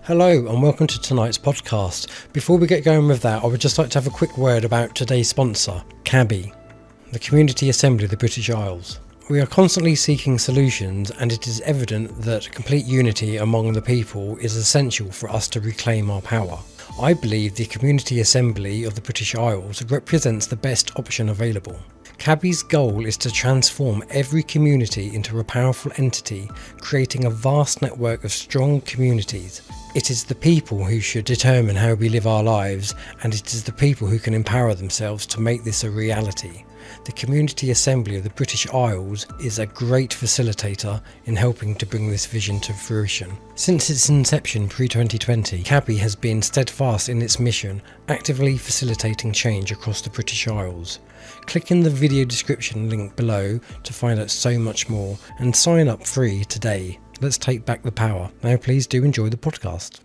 Hello and welcome to tonight's podcast. Before we get going with that, I would just like to have a quick word about today's sponsor, CABI, the Community Assembly of the British Isles. We are constantly seeking solutions, and it is evident that complete unity among the people is essential for us to reclaim our power. I believe the Community Assembly of the British Isles represents the best option available. CABI's goal is to transform every community into a powerful entity, creating a vast network of strong communities. It is the people who should determine how we live our lives, and it is the people who can empower themselves to make this a reality. The Community Assembly of the British Isles is a great facilitator in helping to bring this vision to fruition. Since its inception pre-2020, CABI has been steadfast in its mission, actively facilitating change across the British Isles. Click in the video description link below to find out so much more, and sign up free today. Let's take back the power. Now please do enjoy the podcast.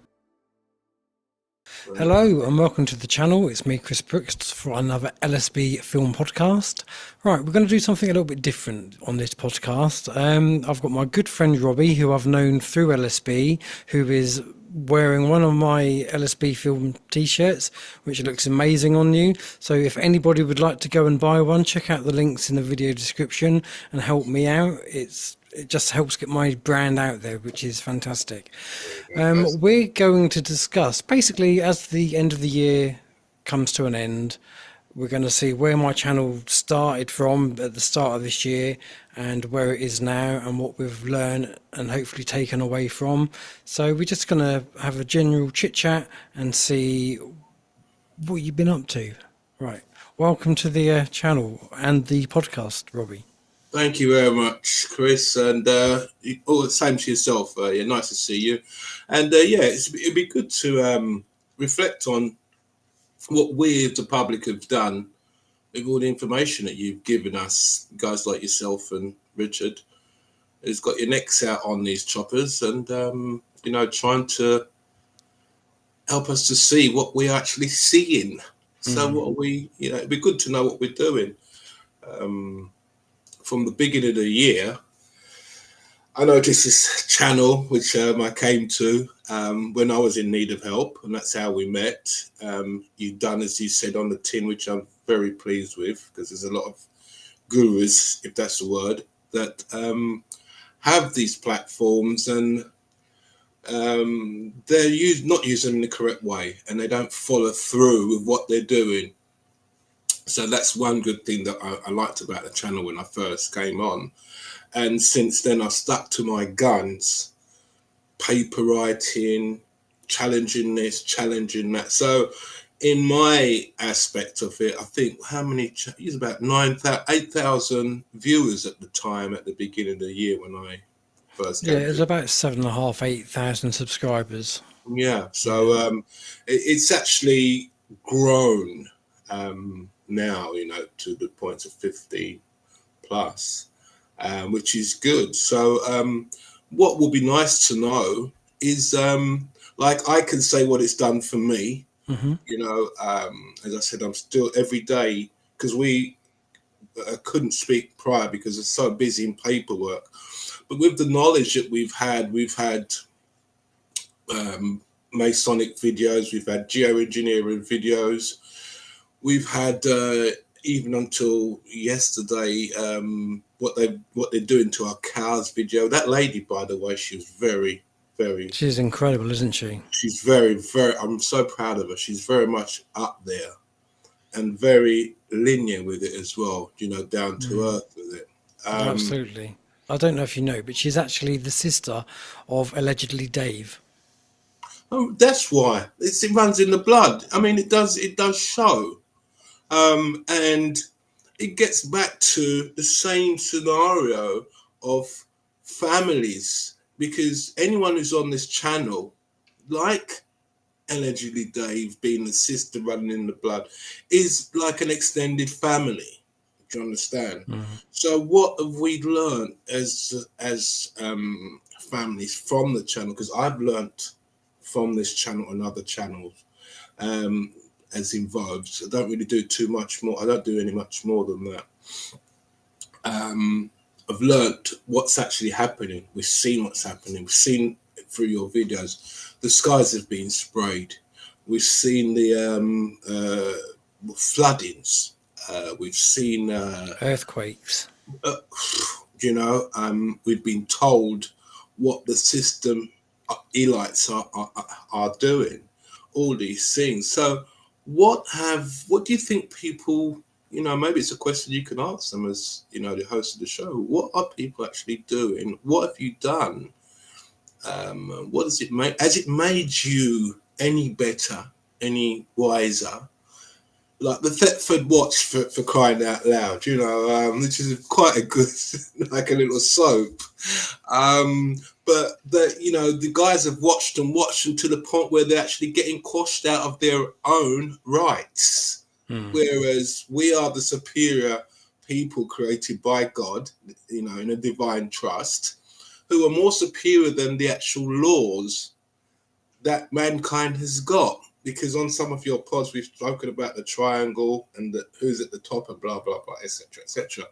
Hello and welcome to the channel. It's me, Kristofer Brooks, for another LSB film podcast. Right, we're going to do something a little bit different on this podcast. I've got my good friend Robbie, who I've known through LSB, who is wearing one of my LSB film t-shirts, which looks amazing on you. So if anybody would like to go and buy one, check out the links in the video description and help me out. It just helps get my brand out there, which is fantastic. We're going to discuss, basically, as the end of the year comes to an end, we're going to see where my channel started from at the start of this year and where it is now and what we've learned and hopefully taken away from. So we're just going to have a general chit chat and see what you've been up to. Right. Welcome to the channel and the podcast, Robbie. Thank you very much, Chris, and all the same to yourself. Yeah, nice to see you. And it'd be good to reflect on what we, the public, have done with all the information that you've given us. Guys like yourself and Richard, who's got your necks out on these choppers, and trying to help us to see what we're actually seeing. So what are we? It'd be good to know what we're doing. From the beginning of the year, I noticed this channel, which I came to when I was in need of help, and that's how we met. You've done, as you said, on the tin, which I'm very pleased with, because there's a lot of gurus, if that's the word, that have these platforms, and they're not using them in the correct way, and they don't follow through with what they're doing. So that's one good thing that I liked about the channel when I first came on. And since then, I stuck to my guns, paper writing, challenging this, challenging that. So in my aspect of it, I think he's about 8,000 viewers at the time, at the beginning of the year when I first came. Yeah, it was about 7,500, 8,000 subscribers. Yeah, so it's actually grown now, to the point of 50 plus, which is good. So what will be nice to know is, like, I can say what it's done for me. As I said, I'm still every day, because we couldn't speak prior because it's so busy in paperwork. But with the knowledge that we've had Masonic videos, we've had Geoengineering videos, we've had even until yesterday what they're doing to our cows video. That lady, by the way, she was very, very. She's incredible, isn't she? She's very, very. I'm so proud of her. She's very much up there, and very linear with it as well. Down to earth with it. Absolutely. I don't know if you know, but she's actually the sister of allegedly Dave. Oh, that's why it runs in the blood. I mean, it does show. And it gets back to the same scenario of families, because anyone who's on this channel, like allegedly Dave being the sister running in the blood, is like an extended family. Do you understand? So what have we learned as families from the channel? Because I've learnt from this channel and other channels as involved. So I don't really do too much more. I don't do any much more than that. I've learnt what's actually happening. We've seen what's happening. We've seen through your videos the skies have been sprayed. We've seen the floodings. We've seen earthquakes. We've been told what the system elites are doing. All these things. So, what do you think people? Maybe it's a question you can ask them as the host of the show. What are people actually doing? What have you done? What does it make? Has it made you any better, any wiser? Like the Thetford Watch, for crying out loud, which is quite a good, like a little soap. But the guys have watched and to the point where they're actually getting quashed out of their own rights. Whereas we are the superior people created by God, in a divine trust, who are more superior than the actual laws that mankind has got. Because on some of your pods, we've spoken about the triangle and who's at the top and blah, blah, blah, etc., etc.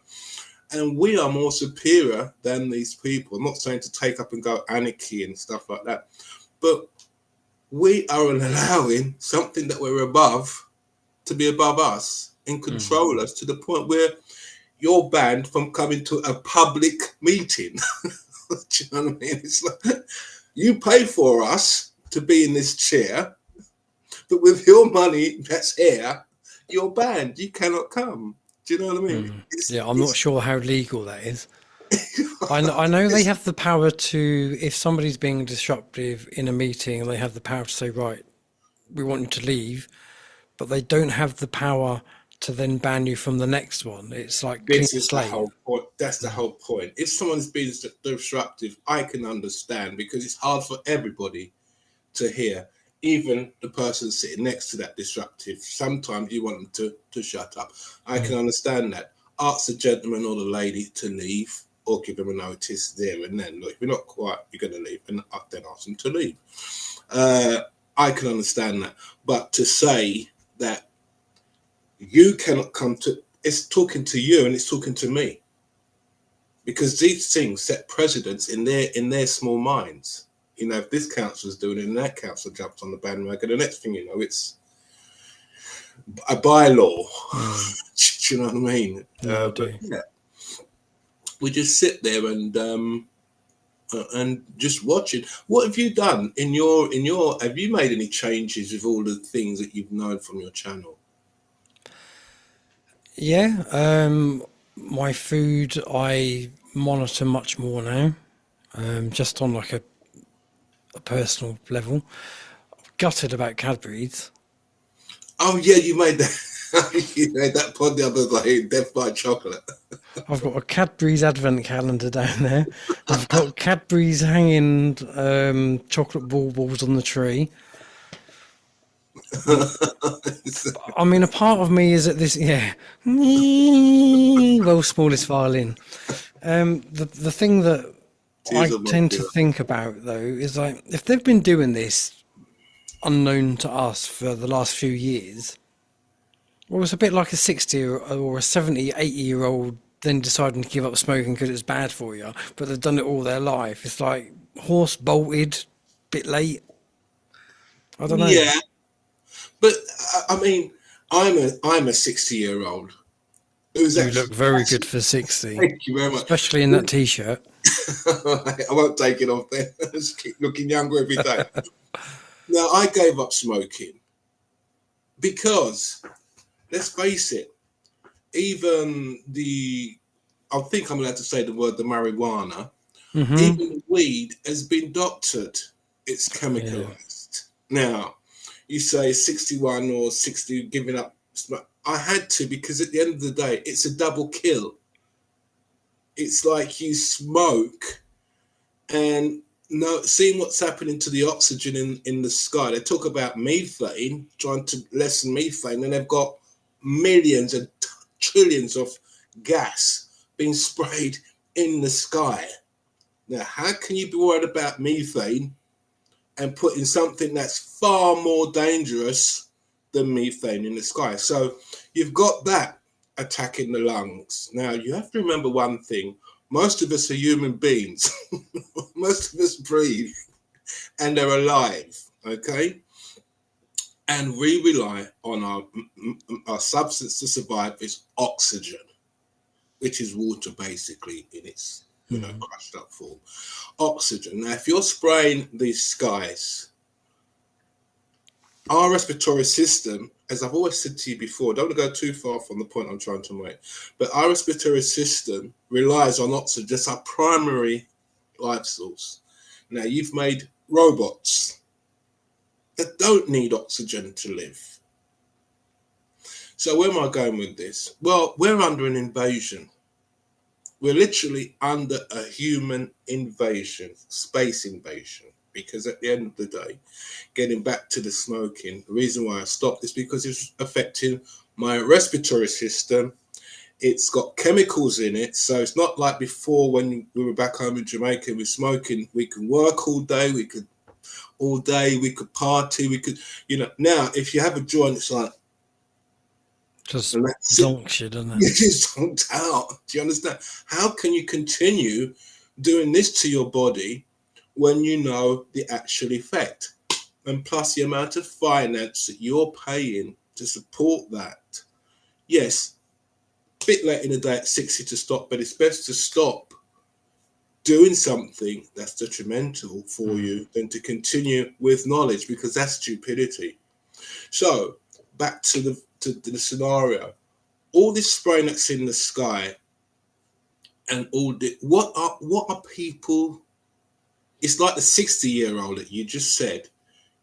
And we are more superior than these people. I'm not saying to take up and go anarchy and stuff like that, but we are allowing something that we're above to be above us and control us to the point where you're banned from coming to a public meeting. Do you know what I mean? It's like, you pay for us to be in this chair, but with your money that's here, you're banned. You cannot come. Do you know what I mean? I'm not sure how legal that is. I know they have the power to, if somebody's being disruptive in a meeting, they have the power to say, right, we want you to leave, but they don't have the power to then ban you from the next one. It's like clean slate. The whole point. That's the whole point. If someone's being disruptive, I can understand, because it's hard for everybody to hear. Even the person sitting next to that disruptive, sometimes you want them to shut up. I can understand that. Ask the gentleman or the lady to leave, or give them a notice there and then. Look, if you're not quiet, you're going to leave, and then ask them to leave. I can understand that. But to say that you cannot come to, it's talking to you and it's talking to me. Because these things set precedents in their small minds. If this council's doing it and that council jumps on the bandwagon, the next thing you know, it's a bylaw. Do you know what I mean? We just sit there and just watch it. What have you done in your? Have you made any changes with all the things that you've known from your channel? Yeah, my food I monitor much more now, just on like a personal level. Gutted about Cadbury's. Oh yeah, you made that. You made that pod the other day. Death by chocolate. I've got a Cadbury's advent calendar down there. I've got Cadbury's hanging chocolate baubles on the tree. I mean, a part of me is at this, world's smallest violin. The thing that I tend to think about, though, is like, if they've been doing this unknown to us for the last few years, well, it's a bit like a 60 or a 70, 80-year-old then deciding to give up smoking because it's bad for you, but they've done it all their life. It's like horse bolted, bit late. I don't know. Yeah, but I mean, I'm a 60-year-old. You look very good for 60. Thank you very much. Especially in that T-shirt. I won't take it off there. I just keep looking younger every day. Now, I gave up smoking because, let's face it, even I think I'm allowed to say the word, the marijuana, even the weed has been doctored. It's chemicalized. Yeah. Now, you say 61 or 60 giving up smoke. I had to, because at the end of the day, it's a double kill. It's like you smoke and seeing what's happening to the oxygen in the sky. They talk about methane, trying to lessen methane, and they've got millions and trillions of gas being sprayed in the sky. Now, how can you be worried about methane and putting something that's far more dangerous than methane in the sky? So you've got that attacking the lungs. Now, you have to remember one thing. Most of us are human beings. Most of us breathe and they're alive. okay? And we rely on our substance to survive is oxygen, which is water basically in its crushed up form. Oxygen. Now, if you're spraying these skies, our respiratory system, as I've always said to you before, don't want to go too far from the point I'm trying to make, but our respiratory system relies on oxygen. That's our primary life source. Now, you've made robots that don't need oxygen to live. So where am I going with this? Well, we're under an invasion. We're literally under a human invasion, space invasion, because at the end of the day, getting back to the smoking, the reason why I stopped is because it's affecting my respiratory system. It's got chemicals in it, so it's not like before when we were back home in Jamaica, we were smoking, we could work all day, we could party, we could, now if you have a joint, it's like, just zonks you, doesn't it? You just zonked out. Do you understand? How can you continue doing this to your body when you know the actual effect? And plus the amount of finance that you're paying to support that. Yes, a bit late in the day at 60 to stop, but it's best to stop doing something that's detrimental for you than to continue with knowledge, because that's stupidity. So back to the scenario. All this spraying that's in the sky, and what are people? It's like the 60-year-old that you just said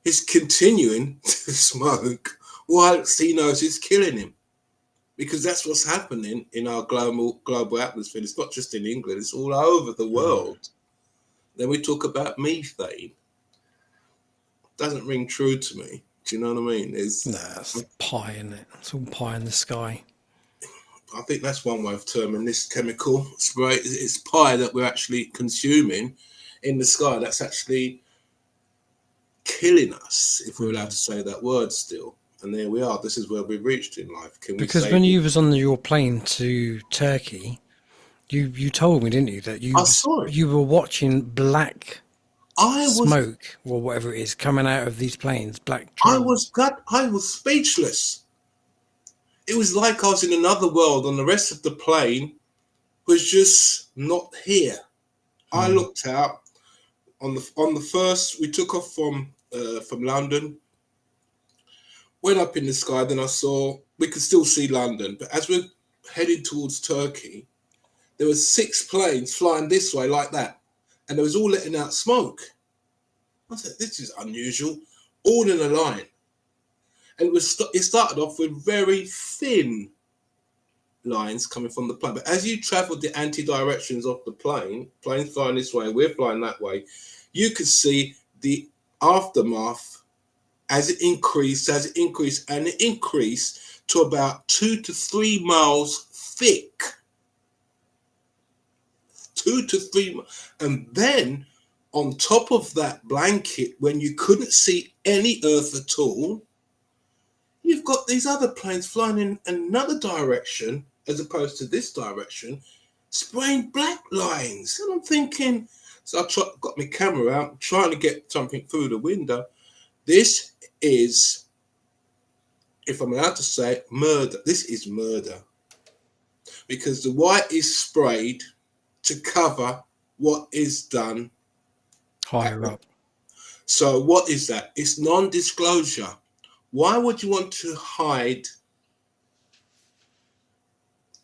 is continuing to smoke while he knows it's killing him, because that's what's happening in our global atmosphere. It's not just in England; it's all over the world. Then we talk about methane. Doesn't ring true to me. Do you know what I mean? It's pie, isn't it? It's all pie in the sky. I think that's one way of terming this chemical spray. It's pie that we're actually consuming in the sky. That's actually killing us, if we're allowed to say that word still. And there we are. This is where we've reached in life. Because when you was on your plane to Turkey, you told me, didn't you, that you were watching black smoke or whatever it is coming out of these planes, black drones. I was speechless. It was like I was in another world, and the rest of the plane was just not here. I looked out on the first. We took off from London, went up in the sky. Then I saw we could still see London, but as we're heading towards Turkey, there were 6 planes flying this way like that, and they was all letting out smoke. I said, "This is unusual." All in a line. And it started off with very thin lines coming from the plane. But as you traveled the anti-directions of the plane, planes flying this way, we're flying that way, you could see the aftermath as it increased, and it increased to about 2 to 3 miles thick. 2 to 3 miles. And then on top of that blanket, when you couldn't see any earth at all, you've got these other planes flying in another direction as opposed to this direction, spraying black lines. And I'm thinking, so got my camera out, trying to get something through the window. This is, if I'm allowed to say, murder. This is murder. Because the white is sprayed to cover what is done higher up. So what is that? It's non-disclosure. Why would you want to hide?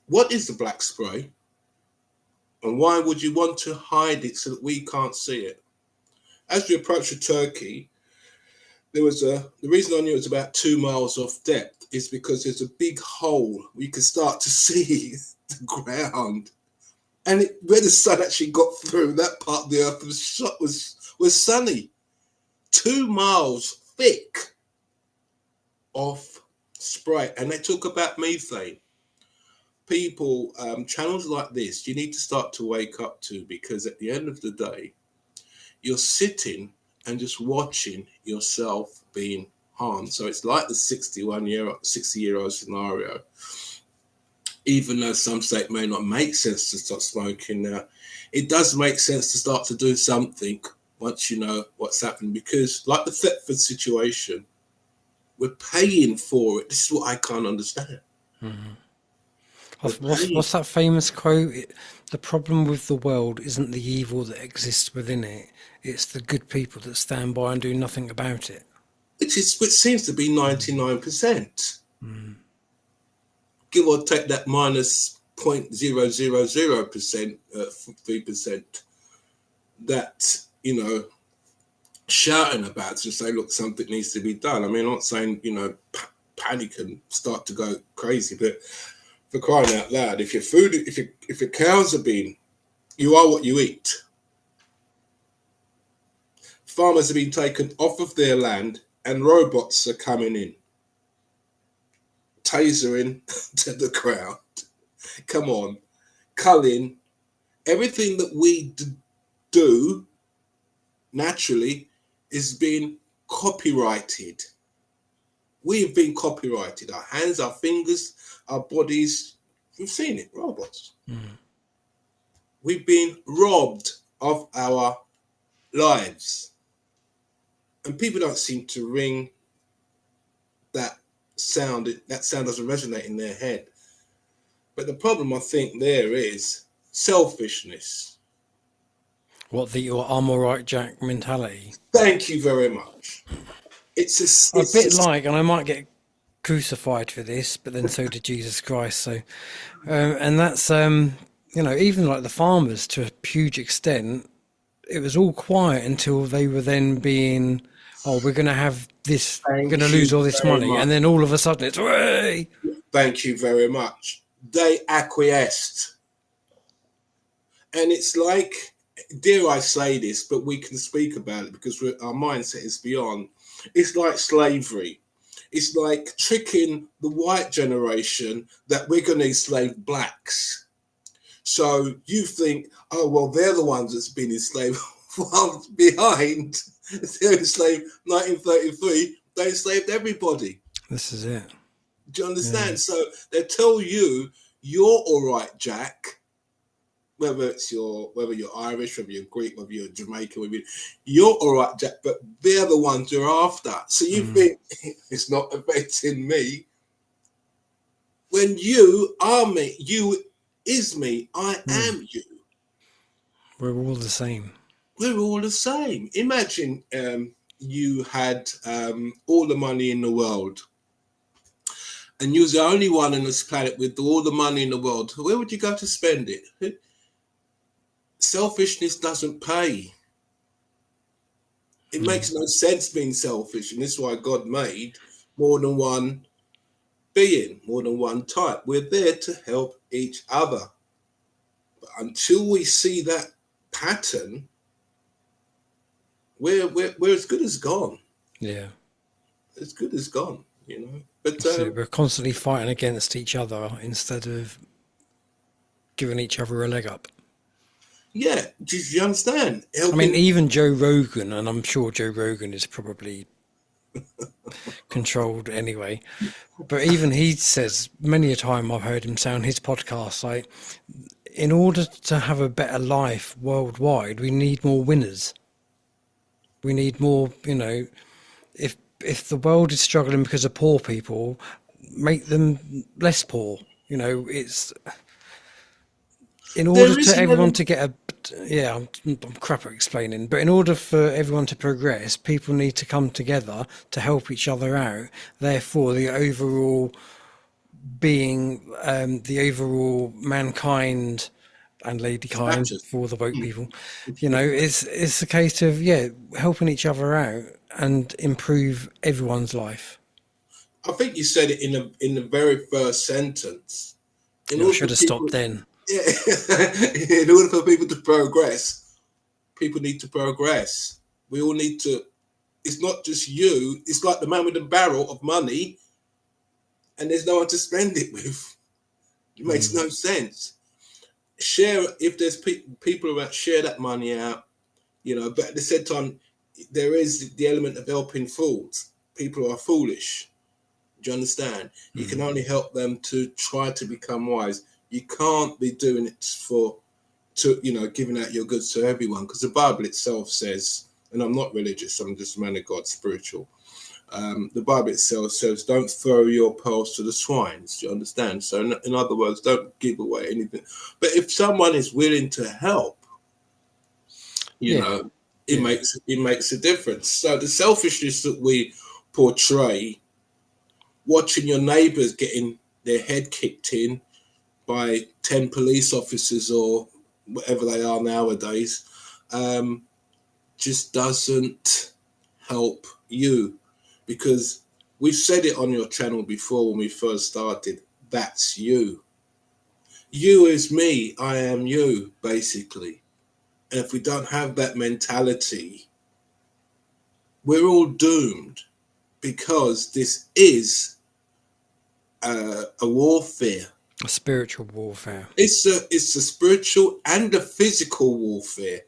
What is the black spray? And why would you want to hide it so that we can't see it? As we approached Turkey, there was the reason I knew it was about 2 miles off depth is because there's a big hole where you can start to see the ground. And where the sun actually got through, that part of the earth was sunny. 2 miles thick of spray. And they talk about methane. People, channels like this, you need to start to wake up to, because at the end of the day, you're sitting and just watching yourself being harmed. So it's like the 60-year-old scenario. Even though some say it may not make sense to stop smoking now, it does make sense to start to do something once you know what's happened. Because like the Thetford situation, we're paying for it. This is what I can't understand. What's that famous quote? The problem with the world isn't the evil that exists within it, it's the good people that stand by and do nothing about it. Which seems to be 99%. Give or take that minus 0.000%, 3%, that, shouting about to say, look, something needs to be done. I mean, I'm not saying, panic and start to go crazy, but for crying out loud, if your cows are being, you are what you eat. Farmers have been taken off of their land and robots are coming in, tasering to the crowd. Come on, culling. Everything that we do naturally is being copyrighted. We have been copyrighted. Our hands, our fingers, our bodies. We've seen it, robots. We've been robbed of our lives. And people don't seem to ring that sound. That sound doesn't resonate in their head. But the problem, I think, there is selfishness. What the I'm all right, Jack mentality. Thank you very much. It's a bit like, and I might get crucified for this, but then so did Jesus Christ. So, and that's even like the farmers to a huge extent, it was all quiet until they were then being, oh, we're going to have this, we're going to lose all this money, and then all of a sudden it's, hooray! Thank you very much. They acquiesced, and it's like, dare I say this, but we can speak about it because our mindset is beyond. It's like slavery. It's like tricking the white generation that we're going to enslave blacks. So you think, oh, well, they're the ones that's been enslaved. While behind, they're enslaved 1933, they enslaved everybody. This is it. Do you understand? Yeah. So they tell you, you're all right, Jack. Whether you're Irish, whether you're Greek, whether you're Jamaican, you're all right, Jack, but they're the ones you're after. So you think it's not affecting me. When you are me, you is me, I am you. We're all the same. We're all the same. Imagine you had all the money in the world and you was the only one on this planet with all the money in the world. Where would you go to spend it? Selfishness doesn't pay. It makes no sense being selfish, and this is why God made more than one being, more than one type. We're there to help each other. But until we see that pattern, we're as good as gone. Yeah. As good as gone, But so we're constantly fighting against each other instead of giving each other a leg up. Yeah, do you understand? I mean, even Joe Rogan, and I'm sure Joe Rogan is probably controlled anyway, but even he says many a time I've heard him say on his podcast, like, in order to have a better life worldwide, we need more winners. We need more, if the world is struggling because of poor people, make them less poor. It's in order to everyone to get I'm crap at explaining, but in order for everyone to progress, people need to come together to help each other out. Therefore, the overall being, the overall mankind and ladykind for the woke people, it's a case of helping each other out and improve everyone's life. I think you said it in the very first sentence. I should have stopped then. Yeah, in order for people to progress, people need to progress. We all need to. It's not just you. It's like the man with a barrel of money, and there's no one to spend it with. It makes no sense. Share if there's people around. Share that money out, But at the same time, there is the element of helping fools. People are foolish. Do you understand? You can only help them to try to become wise. You can't be doing it giving out your goods to everyone, because the Bible itself says and I'm not religious, I'm just a man of God, spiritual. The Bible itself says, don't throw your pearls to the swines. Do you understand? So in other words, don't give away anything. But if someone is willing to help, you know, it makes a difference. So the selfishness that we portray, watching your neighbours getting their head kicked in by 10 police officers or whatever they are nowadays, just doesn't help you, because we've said it on your channel before when we first started. That's you. You is me, I am you, basically. And if we don't have that mentality, we're all doomed, because this is a warfare. A spiritual warfare. It's a spiritual and a physical warfare.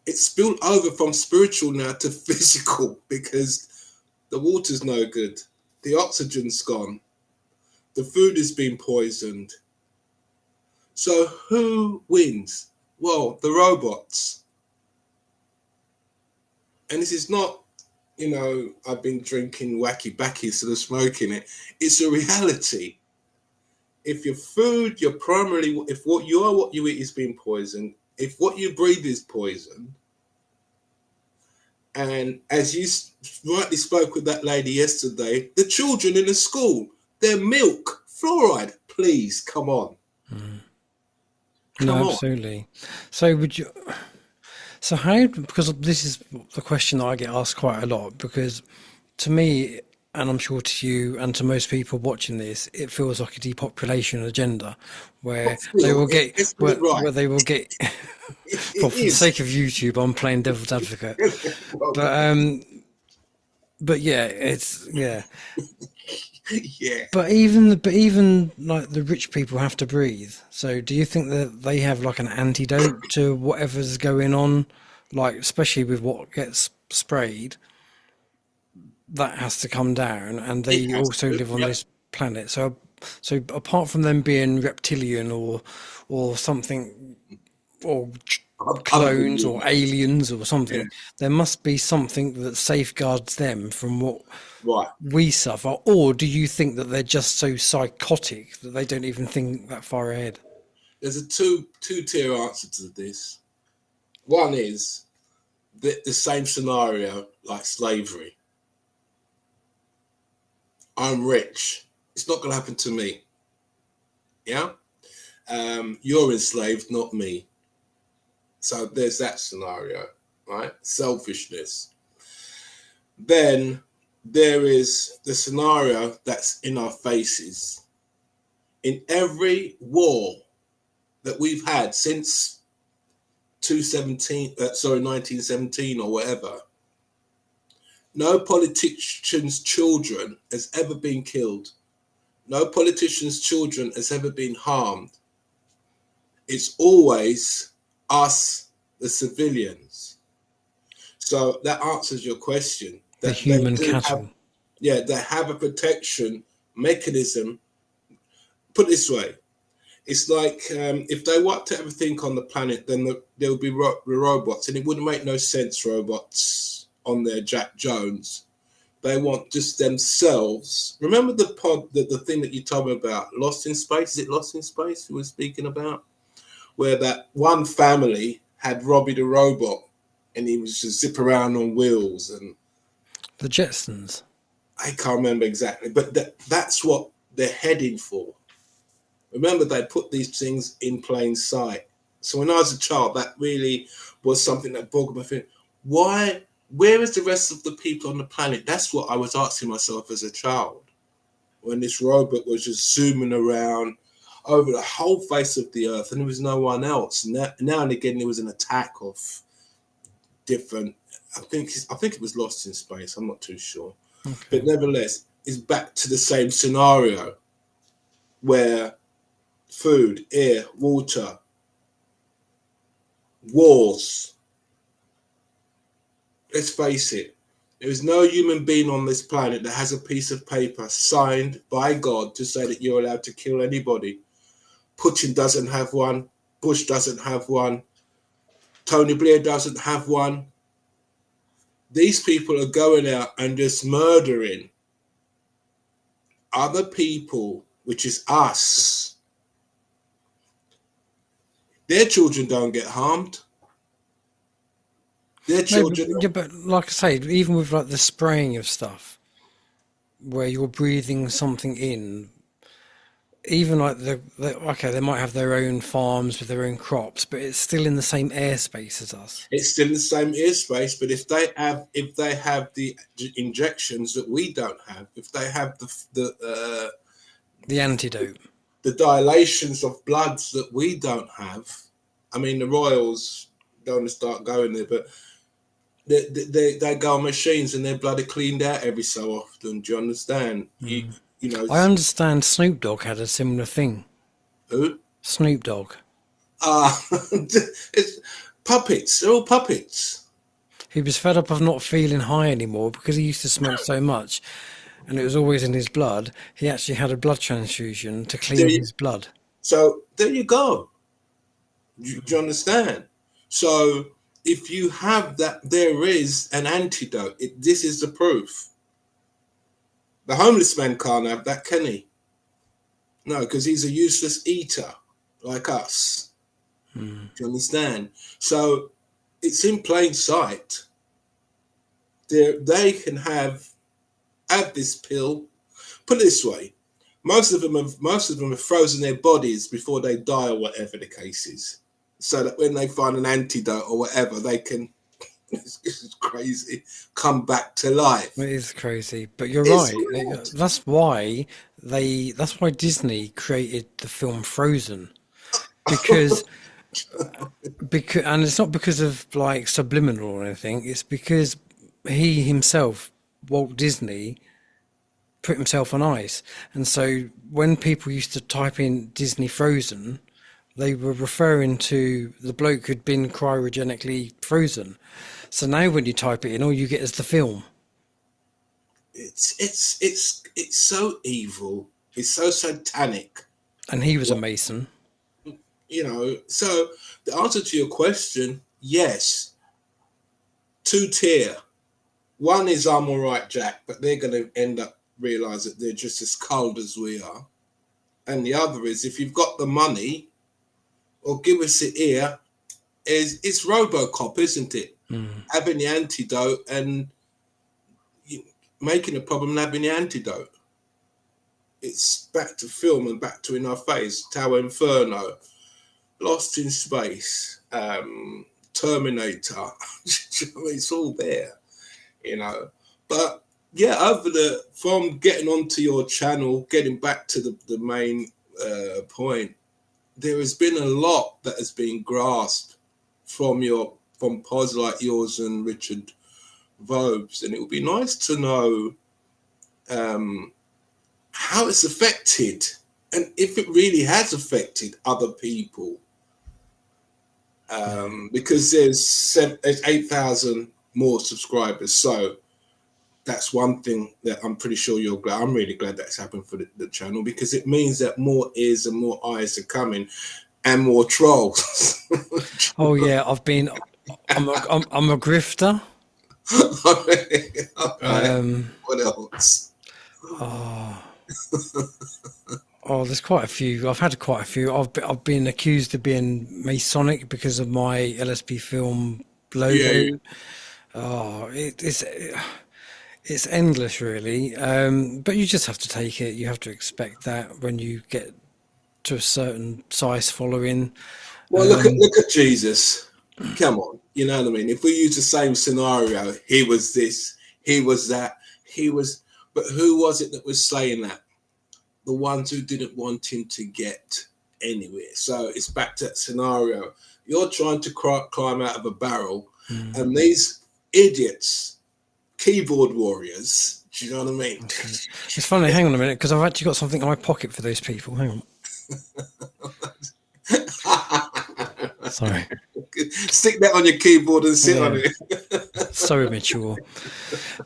It's spilled over from spiritual now to physical, because the water's no good, the oxygen's gone, the food has been poisoned. So who wins? Well, the robots. And this is not, you know, I've been drinking wacky backy instead of smoking it. It's a reality. If your food, you're primarily, if what you eat is being poisoned, if what you breathe is poisoned, and as you rightly spoke with that lady yesterday, the children in the school, their milk, fluoride, please, come on. No, absolutely. So would you, so how, because this is the question that I get asked quite a lot, because to me, and I'm sure to you and to most people watching this, it feels like a depopulation agenda where they will get, where they will get, well, for the sake of YouTube, I'm playing devil's advocate. But yeah, it's, yeah. Yeah. But even like the rich people have to breathe. So do you think that they have like an antidote to whatever's going on, like especially with what gets sprayed, that has to come down, and they also live on this planet. So apart from them being reptilian or something, or clones or aliens or something, there must be something that safeguards them from what we suffer. Or do you think that they're just so psychotic that they don't even think that far ahead? There's a two-tier answer to this. One is the same scenario like slavery. I'm rich, it's not going to happen to me. Yeah, you're enslaved, not me. So there's that scenario, right? Selfishness. Then there is the scenario that's in our faces. In every war that we've had since 1917 or whatever, no politician's children has ever been killed. No politician's children has ever been harmed. It's always us, the civilians. So that answers your question. The human cattle. They have a protection mechanism. Put it this way, it's like if they wiped everything on the planet, then there would be robots, and it wouldn't make no sense, robots on their Jack Jones. They want just themselves. Remember the thing that you told me about, Lost in Space? Is it Lost in Space we were speaking about? Where that one family had Robbie the robot, and he was just zip around on wheels. And the Jetsons. I can't remember exactly, but that's what they're heading for. Remember, they put these things in plain sight. So when I was a child, that really was something that bogged my feet. Why? Where is the rest of the people on the planet? That's what I was asking myself as a child, when this robot was just zooming around over the whole face of the earth, and there was no one else. Now and again, there was an attack of different. I think it was Lost in Space. I'm not too sure, but nevertheless, it's back to the same scenario where food, air, water, wars. Let's face it, there is no human being on this planet that has a piece of paper signed by God to say that you're allowed to kill anybody. Putin doesn't have one. Bush doesn't have one. Tony Blair doesn't have one. These people are going out and just murdering other people, which is us. Their children don't get harmed. Their children. Yeah, but like I say, even with like the spraying of stuff, where you're breathing something in, even like okay, they might have their own farms with their own crops, but it's still in the same airspace as us. It's still in the same airspace, but if they have the injections that we don't have, if they have The antidote, the dilations of bloods that we don't have, I mean, the royals don't want to start going there, but they go on machines and their blood are cleaned out every so often. Do you understand? You know. I understand Snoop Dogg had a similar thing. Who? Snoop Dogg. It's puppets. They're all puppets. He was fed up of not feeling high anymore because he used to smoke so much, and it was always in his blood. He actually had a blood transfusion to clean his blood. So there you go. Do you understand? So if you have that, there is an antidote. This is the proof. The homeless man can't have that, can he? No, because he's a useless eater like us. Do you understand? So it's in plain sight. They can have this pill. Put it this way: most of them have frozen their bodies before they die, or whatever the case is, so that when they find an antidote or whatever, they can. This is crazy. Come back to life. It is crazy, but you're right. That's why Disney created the film Frozen, because and it's not because of like subliminal or anything. It's because he himself, Walt Disney, put himself on ice, and so when people used to type in Disney Frozen, they were referring to the bloke who'd been cryogenically frozen. So now when you type it in, all you get is the film. It's so evil. It's so satanic. And he was a Mason. You know, so the answer to your question, yes. 2-tier. One is I'm all right, Jack, but they're going to end up realize that they're just as cold as we are. And the other is, if you've got the money, or give us it here, it's RoboCop, isn't it? Having the antidote and making a problem and having the antidote. It's back to film and back to in our face. Tower Inferno, Lost in Space, Terminator. It's all there, you know. But yeah, from getting onto your channel, getting back to the main point, there has been a lot that has been grasped from pods like yours and Richard Vobes, and it would be nice to know how it's affected, and if it really has affected other people, because there's 8,000 more subscribers, so that's one thing that I'm pretty sure you're glad. I'm really glad that's happened for the channel, because it means that more ears and more eyes are coming, and more trolls. Oh yeah, I'm a grifter. What else? Oh, there's quite a few. I've had quite a few. I've been accused of being Masonic because of my LSB film logo. Yeah. Oh, it's endless, really. But you just have to take it. You have to expect that when you get to a certain size following. Well, look at Jesus. Come on, you know what I mean? If we use the same scenario, he was this, he was that, he was. But who was it that was saying that? The ones who didn't want him to get anywhere. So it's back to that scenario. You're trying to climb out of a barrel, and these idiots, keyboard warriors, do you know what I mean? It's funny, hang on a minute, because I've actually got something in my pocket for those people. Hang on. Sorry. Stick that on your keyboard and sit on it. So immature.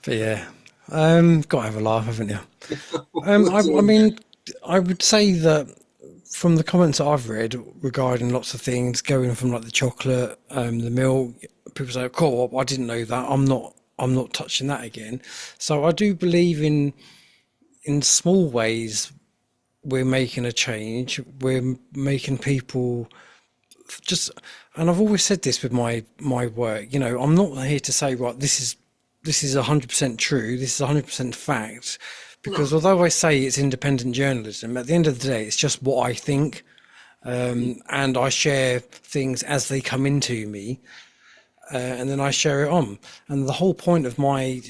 But yeah. Got to have a laugh, haven't you? I mean, I would say that from the comments that I've read regarding lots of things, going from like the chocolate, the milk, people say, "Cool, I didn't know that. I'm not I'm not touching that again. So I do believe in small ways we're making a change. We're making people just, and I've always said this with my work. You know, I'm not here to say, right, this is 100% true. This is 100% fact, because No. although I say it's independent journalism, at the end of the day, it's just what I think, and I share things as they come into me, and then I share it on. And the whole point of my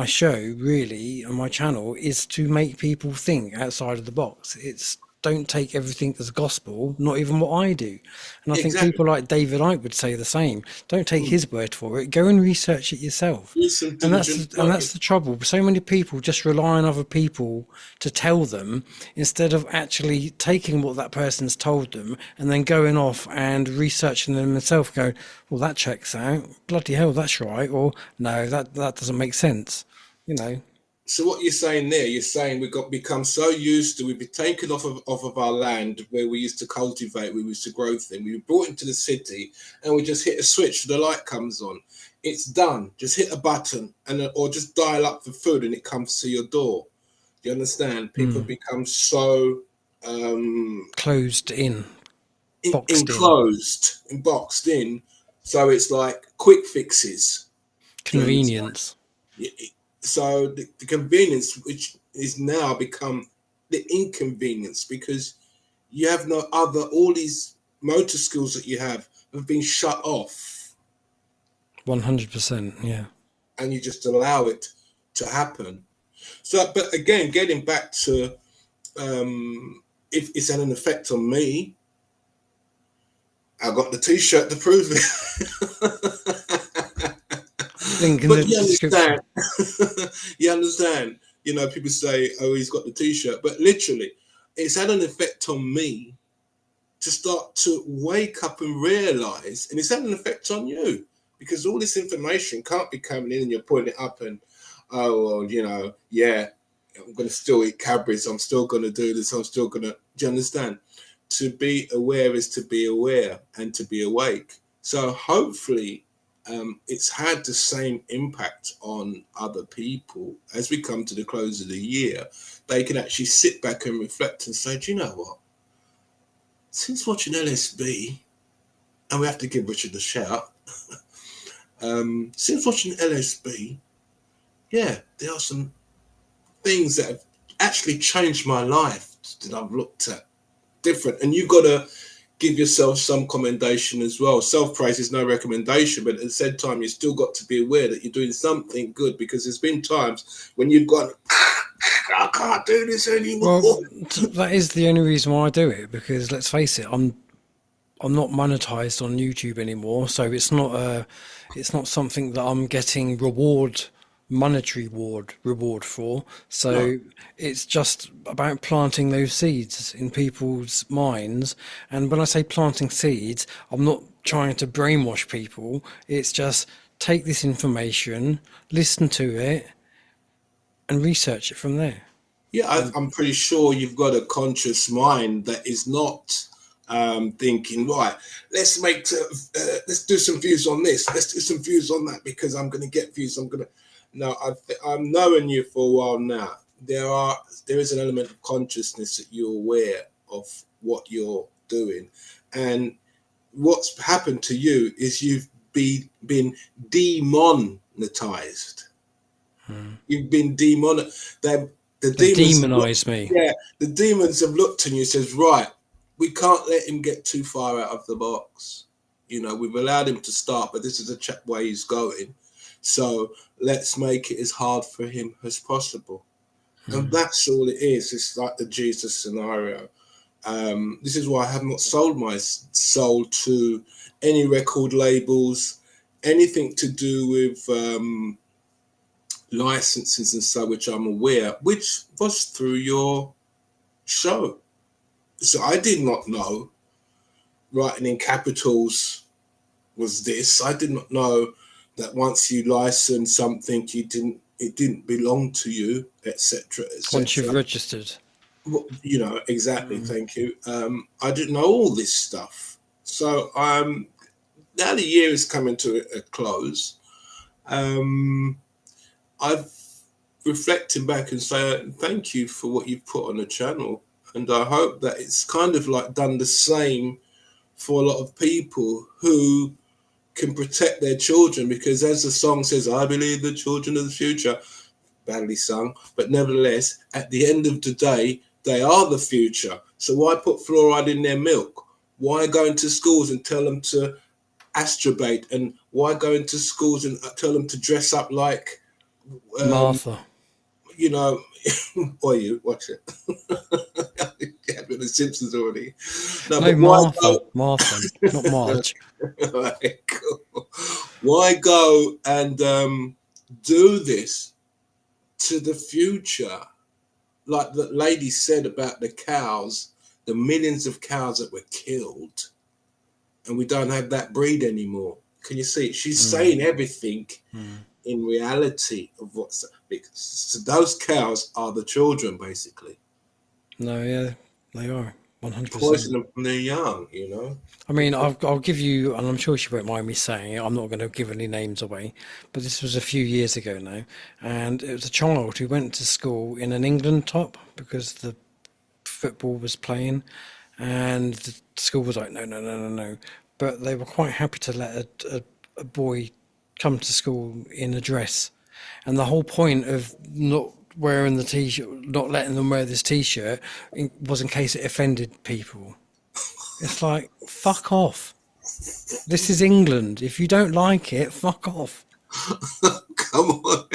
show, really, and my channel, is to make people think outside of the box. It's don't take everything as gospel, not even what I do. And I think Exactly. people like David Icke would say the same. Don't take Mm. his word for it. Go and research it yourself. Do some And diligent work. that's the trouble. So many people just rely on other people to tell them instead of actually taking what that person's told them and then going off and researching them themselves. Going, well, that checks out. Bloody hell, that's right. Or no, that doesn't make sense. You know. So what you're saying there, you're saying we got become so used to, we've been taken off of our land where we used to cultivate, we used to grow things. We were brought into the city, and we just hit a switch, the light comes on. It's done. Just hit a button, or just dial up for food, and it comes to your door. Do you understand? People Mm. become so Closed in, boxed in, enclosed and boxed in. So it's like quick fixes. Do you understand? convenience. So the convenience, which is now become the inconvenience, because you have no other, all these motor skills that you have been shut off, 100%. Yeah. and you just allow it to happen. So, but again, getting back to if it's had an effect on me, I got the T-shirt to prove it. Link in But the you description. understand, you understand. You know, people say, "Oh, he's got the T-shirt," but literally, it's had an effect on me to start to wake up and realize, and it's had an effect on you, because all this information can't be coming in and you're putting it up and, oh, well, you know, yeah, I'm going to still eat Cadbury's, I'm still going to do this, I'm still going to, do you understand? To be aware is to be aware and to be awake. So hopefully it's had the same impact on other people as we come to the close of the year. They can actually sit back and reflect and say, do you know what? Since watching LSB, and we have to give Richard a shout, since watching LSB, yeah, there are some things that have actually changed my life that I've looked at different. And you've got to give yourself some commendation as well. Self-praise is no recommendation, but at the same time, you still got to be aware that you're doing something good, because there's been times when you've gone, I can't do this anymore. Well, that is the only reason why I do it, because let's face it, I'm not monetized on YouTube anymore, so it's not something that I'm getting monetary reward for. No. So it's just about planting those seeds in people's minds. And when I say planting seeds, I'm not trying to brainwash people. It's just take this information, listen to it, and research it from there. Yeah, And I'm pretty sure you've got a conscious mind that is not thinking, right, let's do some views on this, let's do some views on that, because I'm going to get views. No, I'm knowing you for a while now. There is an element of consciousness that you're aware of what you're doing, and what's happened to you is you've been demonetized. You've been demonetized. The they've demons have looked, demonized me. yeah, the demons have looked at you and says, right, we can't let him get too far out of the box. You know, we've allowed him to start, but this is the way he's going. So let's make it as hard for him as possible. And that's all it is. It's like the Jesus scenario. This is why I have not sold my soul to any record labels, anything to do with licenses and so, which I'm aware, which was through your show. So I did not know writing in capitals was this. I did not know that once you license something, it didn't belong to you, etc., Once you've etc. registered. You know, exactly. Thank you. I didn't know all this stuff. So now the year is coming to a close. I've reflecting back and say thank you for what you've put on the channel, and I hope that it's kind of like done the same for a lot of people who can protect their children, because as the song says, I believe the children of the future, badly sung, but nevertheless, at the end of the day, they are the future. So why put fluoride in their milk? Why go into schools and tell them to astrobate? And why go into schools and tell them to dress up like, Martha. you know, or you watch it. Yeah, the Simpsons already. No, No, but why Martha. Martha, not Marge. go? Why go and do this to the future? Like the lady said about the cows, the millions of cows that were killed, and we don't have that breed anymore. Can you see it? She's saying everything in reality of what's, because so those cows are the children basically. No, yeah, they are 100%. Poison them from they're young, you know. I mean, I'll give you, and I'm sure she won't mind me saying it, I'm not going to give any names away, but this was a few years ago now, and it was a child who went to school in an England top because the football was playing, and the school was like, no, no, no, no, no. But they were quite happy to let a boy come to school in a dress. And the whole point of not wearing the t-shirt, not letting them wear this t-shirt, was in case it offended people. It's like, fuck off. This is England. If you don't like it, fuck off. Come on,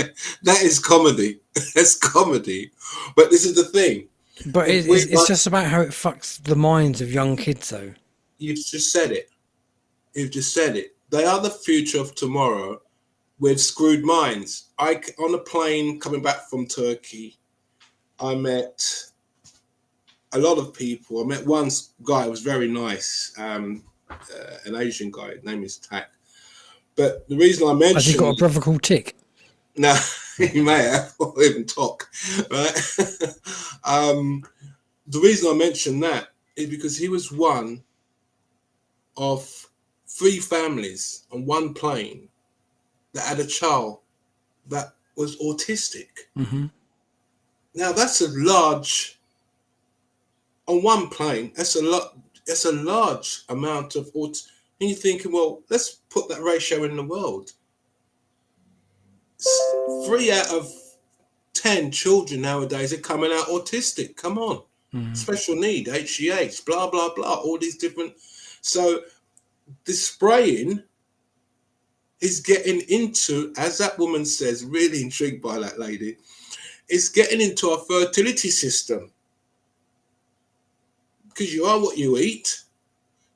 that is comedy. That's comedy. But this is the thing. But it's just about how it fucks the minds of young kids, though. You've just said it. You've just said it. They are the future of tomorrow with screwed minds. On a plane coming back from Turkey, I met a lot of people. I met one guy who was very nice, an Asian guy. His name is Tak. But the reason I mentioned... Has he got a brother called Tick? No, he may have, or even talk, right? The reason I mention that is because he was one of 3 families on one plane that had a child that was autistic. Now that's a large, on one plane, that's a lot. It's a large amount of autism. And you're thinking, well, let's put that ratio in the world. 3 out of 10 children nowadays are coming out autistic. Come on. Special need, HGH, blah, blah, blah, all these different. So the spraying is getting into, as that woman says, really intrigued by that lady, it's getting into our fertility system. Because you are what you eat,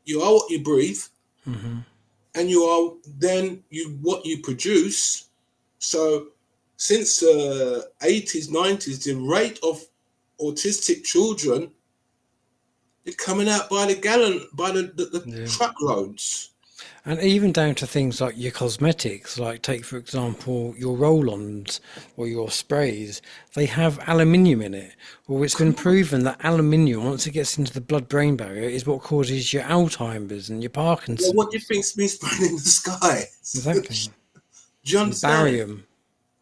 you are what you breathe, and you are then what you produce. So since the 80s, 90s, the rate of autistic children is coming out by the gallon, by the truckloads. And even down to things like your cosmetics, like take, for example, your roll-ons or your sprays, they have aluminium in it. Well, it's been proven that aluminium, once it gets into the blood-brain barrier, is what causes your Alzheimer's and your Parkinson's. Well, what do you think's been spread in the sky? Exactly. Do you understand? Barium.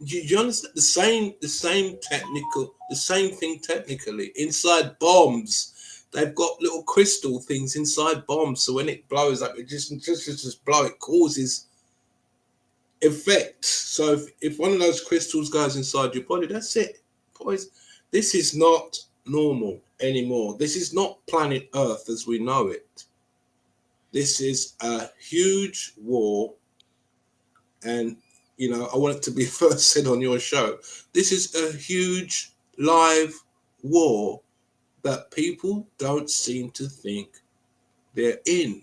Do you understand the same thing technically inside bombs? They've got little crystal things inside bombs, so when it blows up, it just blow. It causes effect. So if one of those crystals goes inside your body, that's it. Boys, this is not normal anymore. This is not planet Earth as we know it. This is a huge war, and you know I want it to be first said on your show. This is a huge live war that people don't seem to think they're in.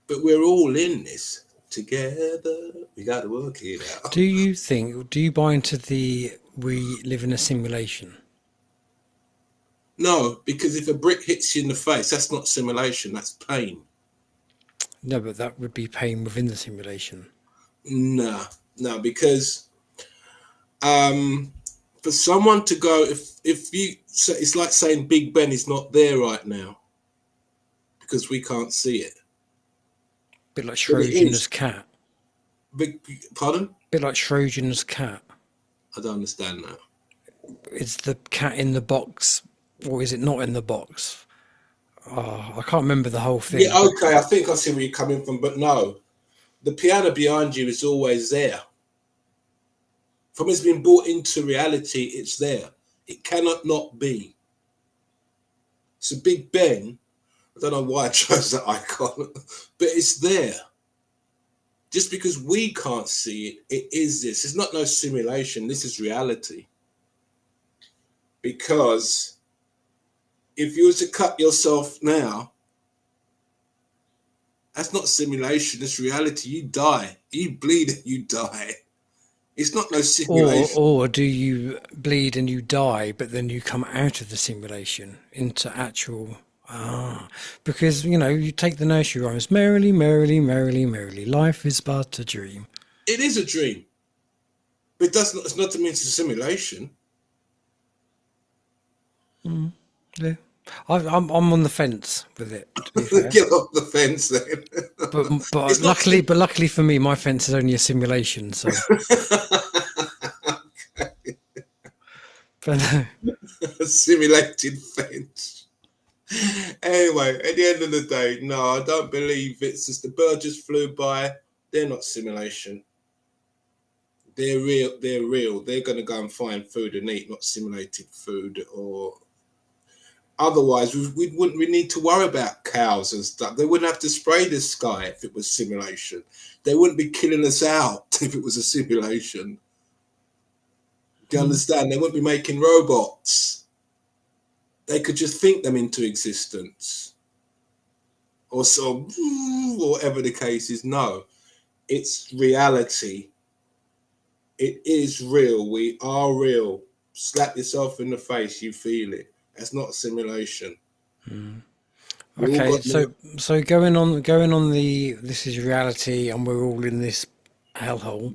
But we're all in this together. We got to work it out. Do you buy into we live in a simulation? No, because if a brick hits you in the face, that's not simulation, that's pain. No, but that would be pain within the simulation. No, because for someone to go, if you, so it's like saying Big Ben is not there right now because we can't see it. A bit like Schrodinger's cat. Pardon? A bit like Schrodinger's cat. I don't understand that. Is the cat in the box, or is it not in the box? Oh, I can't remember the whole thing. Yeah, okay, I think I see where you're coming from, but no. The piano behind you is always there. From it's been brought into reality, it's there. It cannot not be. So Big Ben, I don't know why I chose that icon, but it's there. Just because we can't see it, it is this. It's not no simulation. This is reality. Because if you were to cut yourself now, that's not simulation. It's reality. You die. You bleed and you die. It's not no simulation. Or do you bleed and you die, but then you come out of the simulation into actual. Because, you know, you take the nursery rhymes, merrily, merrily, merrily, merrily, life is but a dream. It is a dream. But it's not to mean it's a simulation. Yeah. I'm on the fence with it, to be fair. Get off the fence then. But luckily for me, my fence is only a simulation, so. But A simulated fence. Anyway, at the end of the day, no, I don't believe it's just the bird just flew by. They're not simulation. They're real. They're real. They're going to go and find food and eat, not simulated food. Or otherwise, we wouldn't need to worry about cows and stuff. They wouldn't have to spray the sky if it was simulation. They wouldn't be killing us out if it was a simulation. Do you understand? They wouldn't be making robots. They could just think them into existence. Or so, whatever the case is. No, it's reality. It is real. We are real. Slap yourself in the face, you feel it. That's not a simulation. okay, so going on the this is reality and we're all in this hellhole.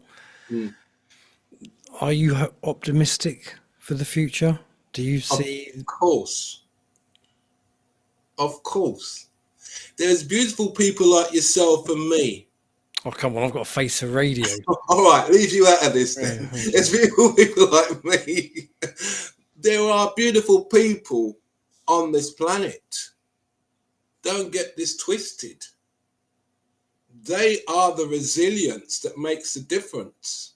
Are you optimistic for the future? Do you see? Of course. There's beautiful people like yourself and me. Oh, come on, I've got a face for radio. All right, leave you out of this then. There's beautiful people like me. There are beautiful people on this planet. Don't get this twisted. They are the resilience that makes the difference.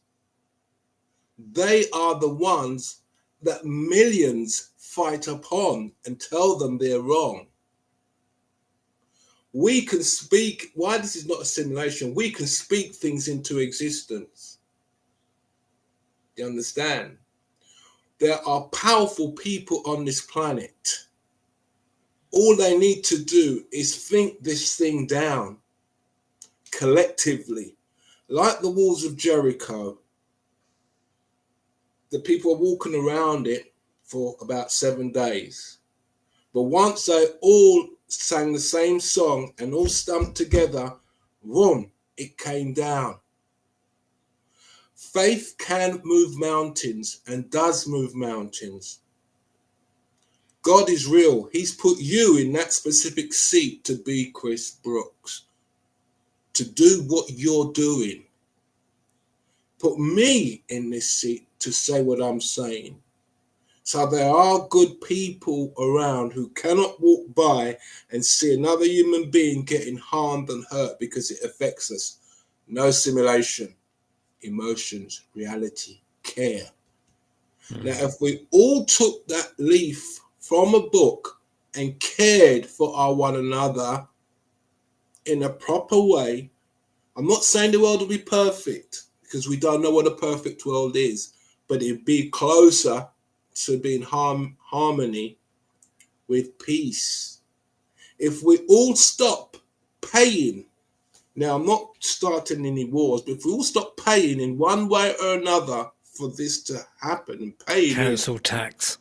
They are the ones that millions fight upon and tell them they're wrong. We can speak, why this is not a simulation, we can speak things into existence. You understand? There are powerful people on this planet. All they need to do is think this thing down collectively. Like the walls of Jericho, the people are walking around it for about 7 days. But once they all sang the same song and all stumped together, boom, it came down. Faith can move mountains and does move mountains. God is real. He's put you in that specific seat to be Chris Brooks, to do what you're doing. Put me in this seat to say what I'm saying. So there are good people around who cannot walk by and see another human being getting harmed and hurt because it affects us. No simulation, emotions, reality, care. Now, if we all took that leaf from a book and cared for our one another in a proper way, I'm not saying the world will be perfect because we don't know what a perfect world is, but it'd be closer to being harmony with peace. If we all stop paying, now I'm not starting any wars, but if we all stop paying in one way or another for this to happen and paying Council tax,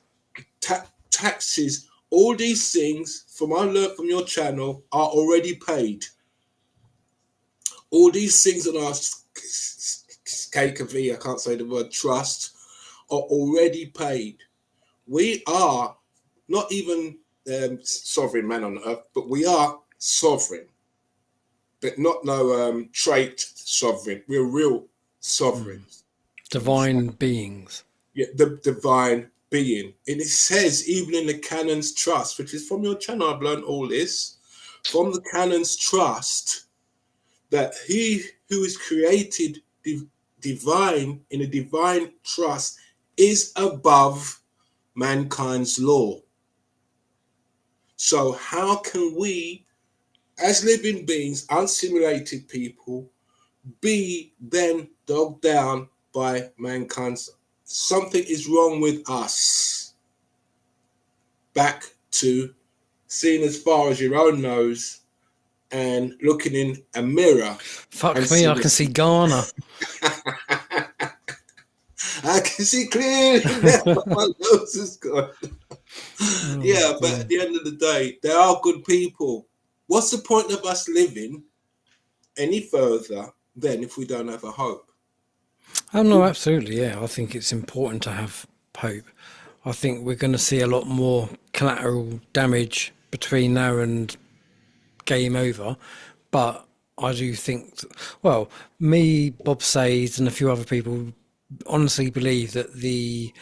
taxes, all these things from I learned from your channel are already paid. All these things on our KKV, I can't say the word trust, are already paid. We are not even sovereign man on earth, but we are sovereign. but not no trait sovereign. We're real sovereigns. Divine beings. Yeah, the divine being. And it says, even in the Canon's Trust, which is from your channel, I've learned all this, from the Canon's Trust, that he who is created divine in a divine trust is above mankind's law. So how can we, as living beings, unsimulated people, be then dogged down by mankind's? Something is wrong with us. Back to seeing as far as your own nose and looking in a mirror. Fuck me, I can see Ghana. I can see clearly now. My nose is gone. Yeah, but at the end of the day, there are good people. What's the point of us living any further than if we don't have a hope? Oh no, absolutely, yeah. I think it's important to have hope. I think we're going to see a lot more collateral damage between now and game over, but I do think, well, me, Bob Says, and a few other people honestly believe that the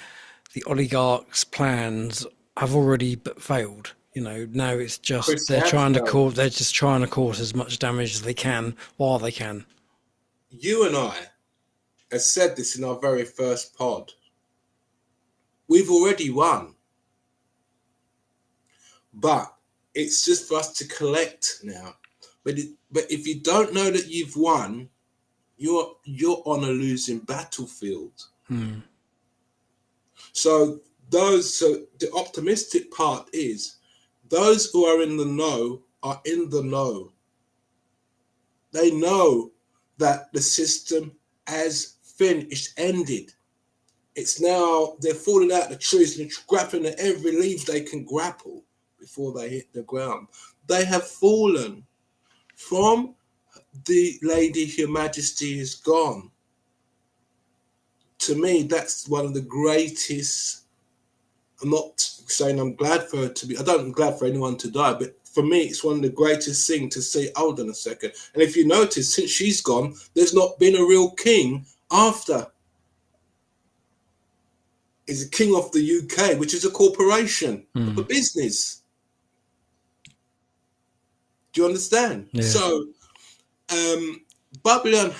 oligarchs' plans have already failed. You know, now it's just they're just trying to cause as much damage as they can while they can. You and I have said this in our very first pod. We've already won, but it's just for us to collect now. But if you don't know that you've won, you're on a losing battlefield. So the optimistic part is those who are in the know are in the know. They know that the system has finished, ended. It's now they're falling out the trees and grappling at every leaf they can grapple before they hit the ground. They have fallen from the Lady Her Majesty is gone. To me, that's one of the greatest. I'm not saying I'm glad for her to be. I'm glad for anyone to die, but for me, it's one of the greatest things to say. Hold on a second. And if you notice, since she's gone, there's not been a real king after. Is a king of the UK, which is a corporation, a business. Do you understand? Yeah. So, Babylon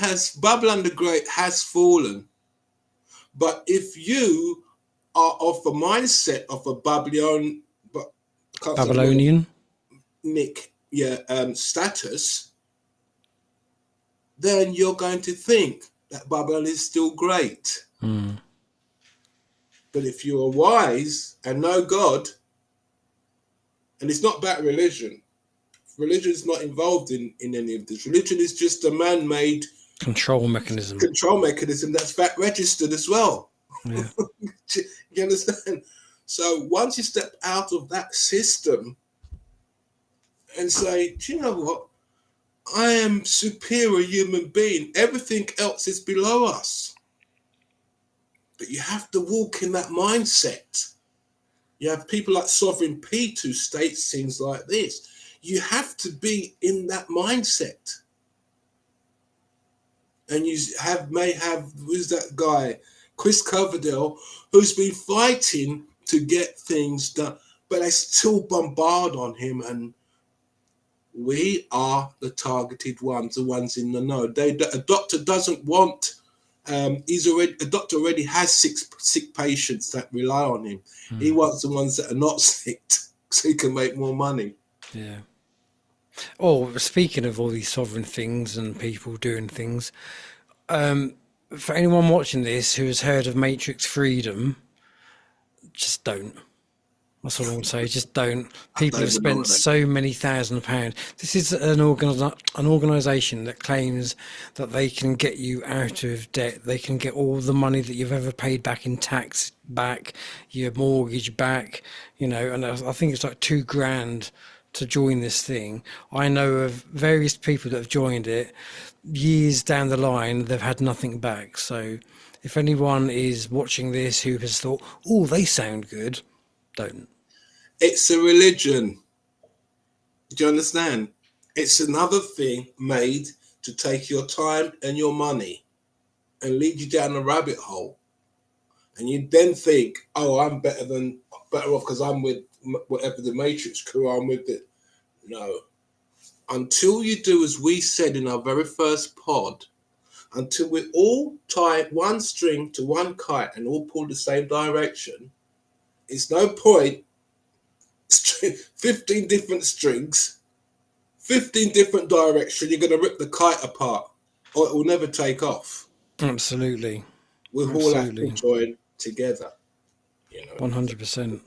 the Great has fallen. But if you are of the mindset of a Babylonian status, then you're going to think that Babylon is still great. But if you are wise and know God, and it's not about religion. Religion is not involved in any of this. Religion is just a man-made control mechanism that's VAT registered as well. Yeah. You understand? So once you step out of that system and say, do you know what? I am superior human being. Everything else is below us. But you have to walk in that mindset. You have people like Sovereign Pete who states things like this. You have to be in that mindset. And you may have, who's that guy? Chris Coverdale, who's been fighting to get things done, but they still bombard on him. And we are the targeted ones, the ones in the know. A doctor doesn't want. A doctor already has sick patients that rely on him. He wants the ones that are not sick, so he can make more money. Yeah. Oh, speaking of all these sovereign things and people doing things, for anyone watching this who has heard of Matrix Freedom, just don't. That's all I want to say. Just don't. People have spent so many £1,000s. This is an organisation that claims that they can get you out of debt. They can get all the money that you've ever paid back in tax back, your mortgage back, you know, and I think it's like £2,000 to join this thing. I know of various people that have joined it. Years down the line, they've had nothing back. So if anyone is watching this who has thought, oh, they sound good, don't. It's a religion. Do you understand? It's another thing made to take your time and your money and lead you down a rabbit hole. And you then think, oh, I'm better off because I'm with whatever the Matrix crew I'm with. It. No. Until you do as we said in our very first pod, until we all tie one string to one kite and all pull the same direction, it's no point 15 different strings, 15 different directions. You're going to rip the kite apart or it will never take off. Absolutely. We'll all have to join together. 100%.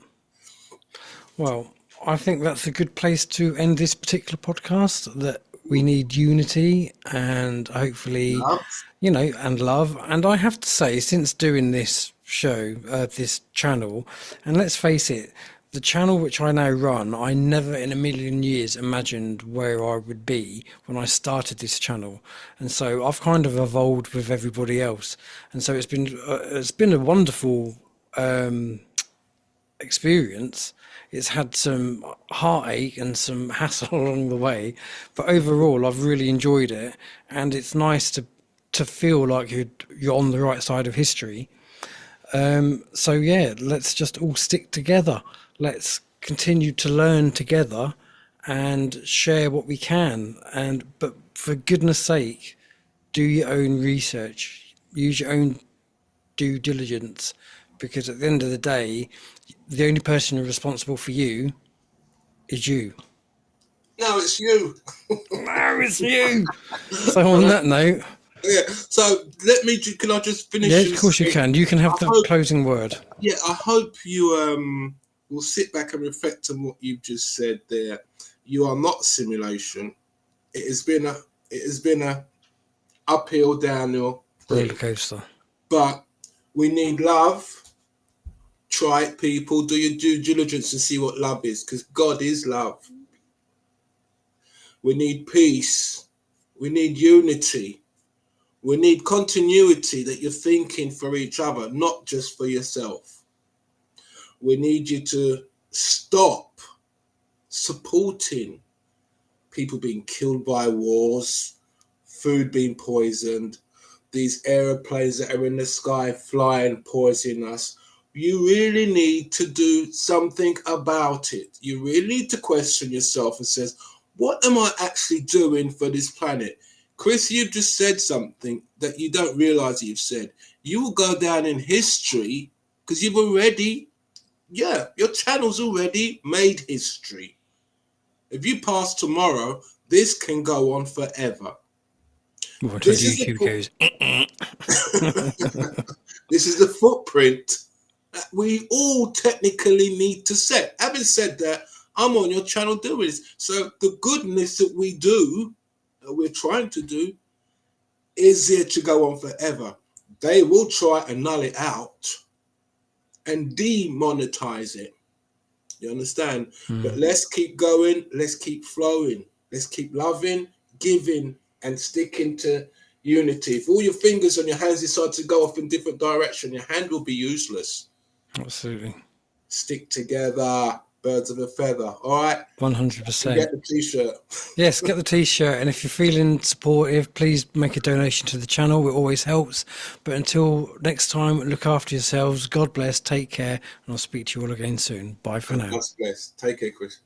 Well, I think that's a good place to end this particular podcast, that we need unity and hopefully, love. And love. And I have to say, since doing this show, this channel, and let's face it, the channel which I now run, I never in a million years imagined where I would be when I started this channel. And so I've kind of evolved with everybody else. And so it's been a wonderful experience. It's had some heartache and some hassle along the way, but overall I've really enjoyed it, and it's nice to feel like you're on the right side of history. So yeah, let's just all stick together. Let's continue to learn together and share what we can. But for goodness sake, do your own research, use your own due diligence, because at the end of the day, the only person responsible for you is you. No, it's you. No, it's you. So on that note. Yeah, so can I just finish? Yeah, of course you can. You can have the closing word. Yeah, I hope you will sit back and reflect on what you've just said there. You are not simulation. It has been a uphill, downhill roller coaster. But we need love. Try it, people. Do your due diligence and see what love is, because God is love. We need peace. We need unity. We need continuity, that you're thinking for each other, not just for yourself. We need you to stop supporting people being killed by wars, food being poisoned, these aeroplanes that are in the sky flying, poisoning us. You really need to do something about it. You really need to question yourself and say, what am I actually doing for this planet? Chris, you've just said something that you don't realize you've said. You will go down in history because you've already, your channel's already made history. If you pass tomorrow, this can go on forever. Well, this YouTube goes. This is the footprint that we all technically need to set. Having said that, I'm on your channel doing this. So the goodness that we do, that we're trying to do, is here to go on forever. They will try and null it out and demonetize it. You understand? But let's keep going. Let's keep flowing. Let's keep loving, giving, and sticking to unity. If all your fingers on your hands decide to go off in different direction, your hand will be useless. Absolutely. Stick together. Birds of a feather. All right. 100%. Get the t-shirt. Yes, get the t-shirt. And if you're feeling supportive, please make a donation to the channel. It always helps. But until next time, look after yourselves. God bless. Take care. And I'll speak to you all again soon. Bye for now. God bless. Take care, Chris.